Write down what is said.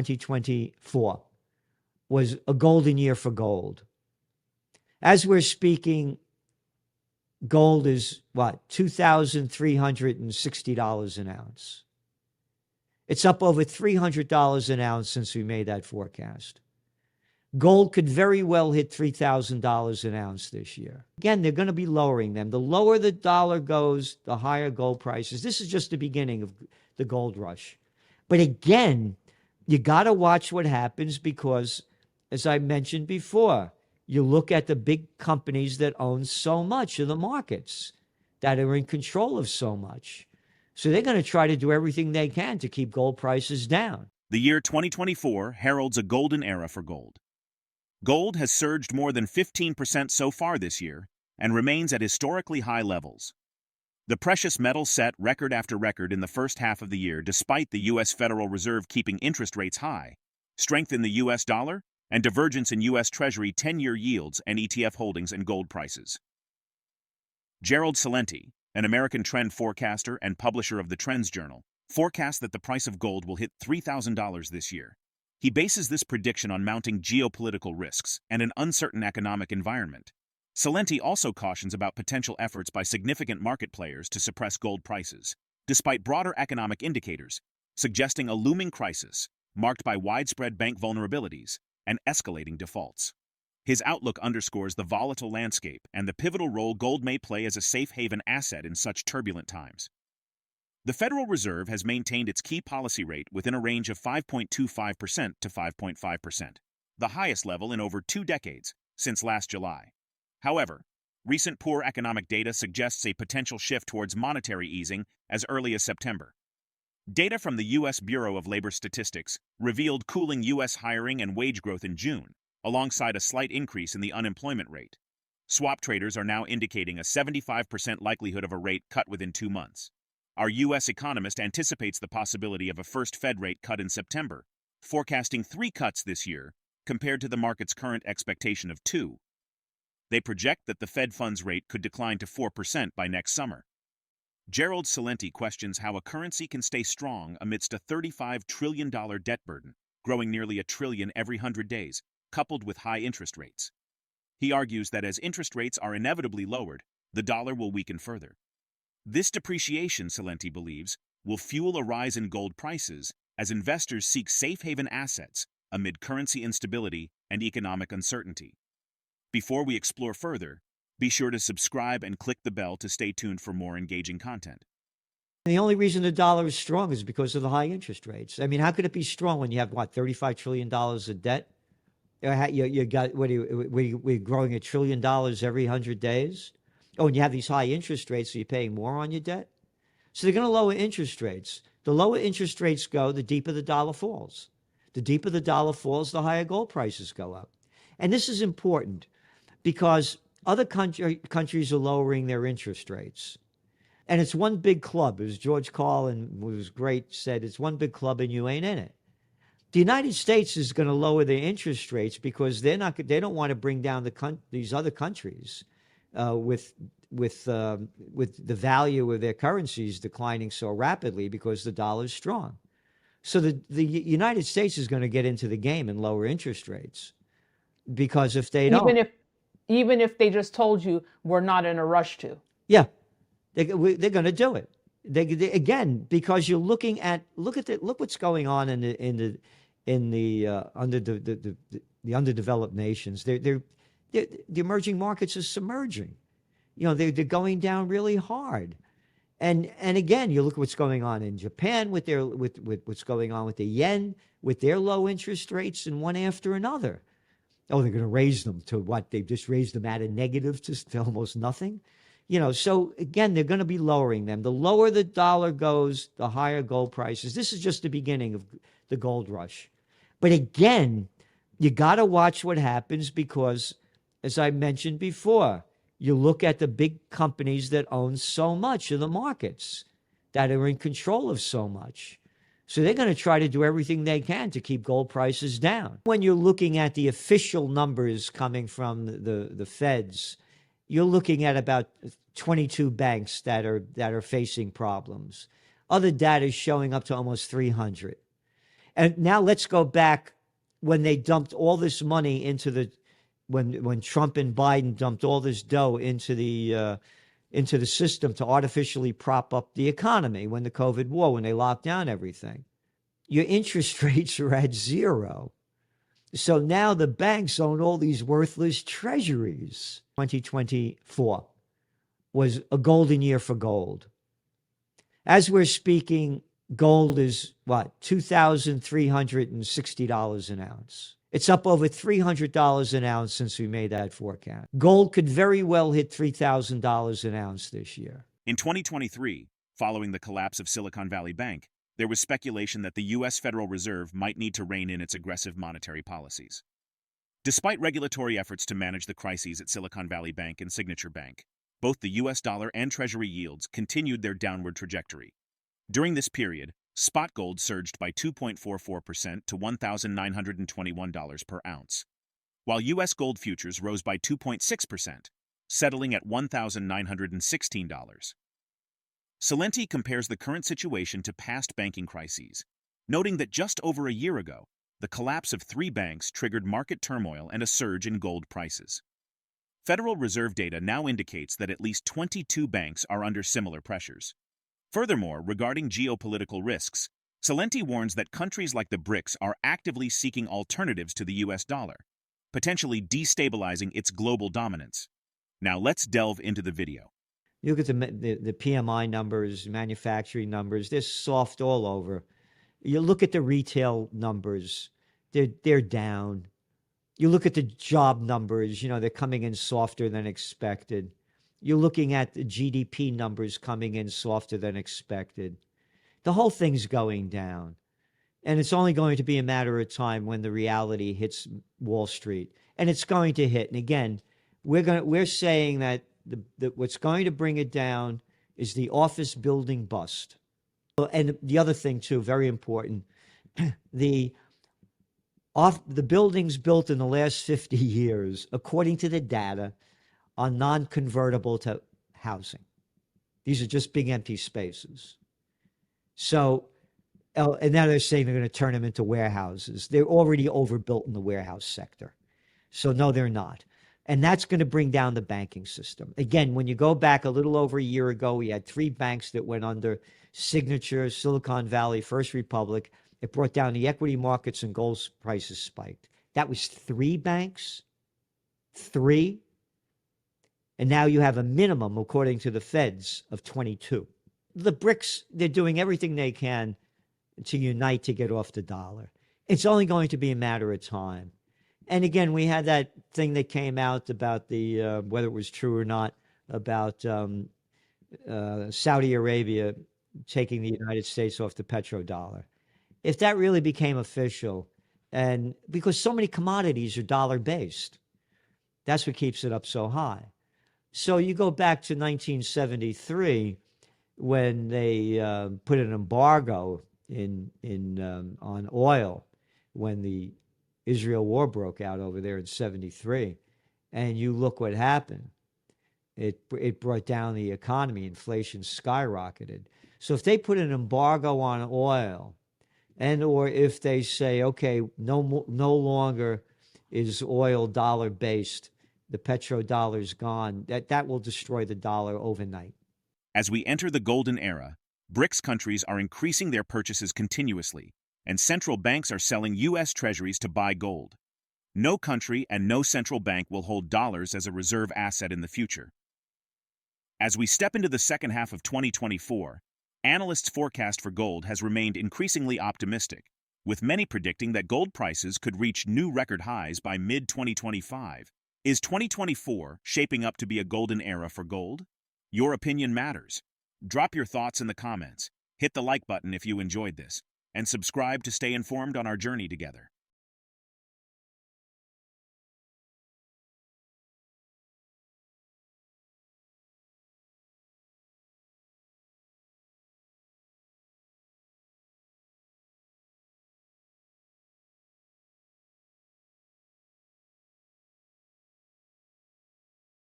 2024 was a golden year for gold. As we're speaking, gold is what? $2,360 an ounce. It's up over $300 an ounce since we made that forecast. Gold could very well hit $3,000 an ounce this year. Again, they're going to be lowering them. The lower the dollar goes, the higher gold prices. This is just the beginning of the gold rush. But again, you got to watch what happens because, as I mentioned before, you look at the big companies that own so much of the markets, that are in control of so much. So they're going to try to do everything they can to keep gold prices down. The year 2024 heralds a golden era for gold. Gold has surged more than 15% so far this year and remains at historically high levels. The precious metal set record after record in the first half of the year despite the U.S. Federal Reserve keeping interest rates high, strength in the U.S. dollar, and divergence in U.S. Treasury 10-year yields and ETF holdings and gold prices. Gerald Celente, an American trend forecaster and publisher of the Trends Journal, forecasts that the price of gold will hit $3,000 this year. He bases this prediction on mounting geopolitical risks and an uncertain economic environment. Celente also cautions about potential efforts by significant market players to suppress gold prices, despite broader economic indicators suggesting a looming crisis marked by widespread bank vulnerabilities and escalating defaults. His outlook underscores the volatile landscape and the pivotal role gold may play as a safe haven asset in such turbulent times. The Federal Reserve has maintained its key policy rate within a range of 5.25% to 5.5%, the highest level in over 2 decades since last July. However, recent poor economic data suggests a potential shift towards monetary easing as early as September. Data from the U.S. Bureau of Labor Statistics revealed cooling U.S. hiring and wage growth in June, alongside a slight increase in the unemployment rate. Swap traders are now indicating a 75% likelihood of a rate cut within 2 months. Our U.S. economist anticipates the possibility of a first Fed rate cut in September, forecasting 3 cuts this year compared to the market's current expectation of 2. They project that the Fed funds rate could decline to 4% by next summer. Gerald Celente questions how a currency can stay strong amidst a $35 trillion debt burden, growing nearly $1 trillion every 100 days, coupled with high interest rates. He argues that as interest rates are inevitably lowered, the dollar will weaken further. This depreciation, Celente believes, will fuel a rise in gold prices as investors seek safe haven assets amid currency instability and economic uncertainty. Before we explore further, be sure to subscribe and click the bell to stay tuned for more engaging content. The only reason the dollar is strong is because of the high interest rates. I mean, how could it be strong when you have, what, $35 trillion of debt? You got, we're growing $1 trillion every 100 days? Oh, and you have these high interest rates, so you're paying more on your debt? So they're going to lower interest rates. The lower interest rates go, the deeper the dollar falls. The deeper the dollar falls, the higher gold prices go up. And this is important because other countries are lowering their interest rates. And it's one big club. As George Carlin, who was great, said, it's one big club and you ain't in it. The United States is going to lower their interest rates because they don't want to bring down these other countries with the value of their currencies declining so rapidly because the dollar is strong. So the United States is going to get into the game and lower interest rates because if they don't, even if they just told you we're not in a rush to, yeah, they're going to do it. They again, because you're looking at look what's going on in the underdeveloped nations. The emerging markets are submerging. You know, they're going down really hard. And again, you look at what's going on in Japan with what's going on with the yen, with their low interest rates, and one after another. Oh, they're going to raise them to what? They've just raised them at a negative to almost nothing. You know, so again, they're going to be lowering them. The lower the dollar goes, the higher gold prices. This is just the beginning of the gold rush. But again, you got to watch what happens because, as I mentioned before, you look at the big companies that own so much of the markets, that are in control of so much. So they're going to try to do everything they can to keep gold prices down. When you're looking at the official numbers coming from the feds, you're looking at about 22 banks that are facing problems. Other data is showing up to almost 300. And now let's go back when they dumped all this money into when Trump and Biden dumped all this dough into the system to artificially prop up the economy when the COVID war, when they locked down everything. Your interest rates are at zero. So now the banks own all these worthless treasuries. 2024 was a golden year for gold. As we're speaking, gold is what? $2,360 an ounce. It's up over $300 an ounce since we made that forecast. Gold could very well hit $3,000 an ounce this year. In 2023, following the collapse of Silicon Valley Bank, there was speculation that the U.S. Federal Reserve might need to rein in its aggressive monetary policies. Despite regulatory efforts to manage the crises at Silicon Valley Bank and Signature Bank, both the U.S. dollar and Treasury yields continued their downward trajectory. During this period, spot gold surged by 2.44% to $1,921 per ounce, while U.S. gold futures rose by 2.6%, settling at $1,916. Celente compares the current situation to past banking crises, noting that just over a year ago, the collapse of 3 banks triggered market turmoil and a surge in gold prices. Federal Reserve data now indicates that at least 22 banks are under similar pressures. Furthermore, regarding geopolitical risks, Celente warns that countries like the BRICS are actively seeking alternatives to the US dollar, potentially destabilizing its global dominance. Now let's delve into the video. You look at the PMI numbers, manufacturing numbers, they're soft all over. You look at the retail numbers, they're down. You look at the job numbers, they're coming in softer than expected. You're looking at the GDP numbers coming in softer than expected. The whole thing's going down. And it's only going to be a matter of time when the reality hits Wall Street. And it's going to hit. And again, we're saying that what's going to bring it down is the office building bust. And the other thing, too, very important, the buildings built in the last 50 years, according to the data, are non-convertible to housing. These are just big empty spaces. So, and now they're saying they're going to turn them into warehouses. They're already overbuilt in the warehouse sector. So no, they're not. And that's going to bring down the banking system. Again, when you go back a little over a year ago, we had 3 banks that went under: Signature, Silicon Valley, First Republic. It brought down the equity markets and gold prices spiked. That was 3 banks. 3. And now you have a minimum, according to the feds, of 22. The BRICS, they're doing everything they can to unite to get off the dollar. It's only going to be a matter of time. And again, we had that thing that came out about the, whether it was true or not, about Saudi Arabia taking the United States off the petrodollar. If that really became official, and because so many commodities are dollar-based, that's what keeps it up so high. So you go back to 1973 when they put an embargo on oil when the Israel war broke out over there in 73, and you look what happened. It brought down the economy. Inflation skyrocketed. So if they put an embargo on oil, and or if they say, okay, no longer is oil dollar based, the petrodollar's gone, that will destroy the dollar overnight. As we enter the golden era, BRICS countries are increasing their purchases continuously, and central banks are selling U.S. treasuries to buy gold. No country and no central bank will hold dollars as a reserve asset in the future. As we step into the second half of 2024, analysts' forecast for gold has remained increasingly optimistic, with many predicting that gold prices could reach new record highs by mid-2025. Is 2024 shaping up to be a golden era for gold? Your opinion matters. Drop your thoughts in the comments, hit the like button if you enjoyed this, and subscribe to stay informed on our journey together.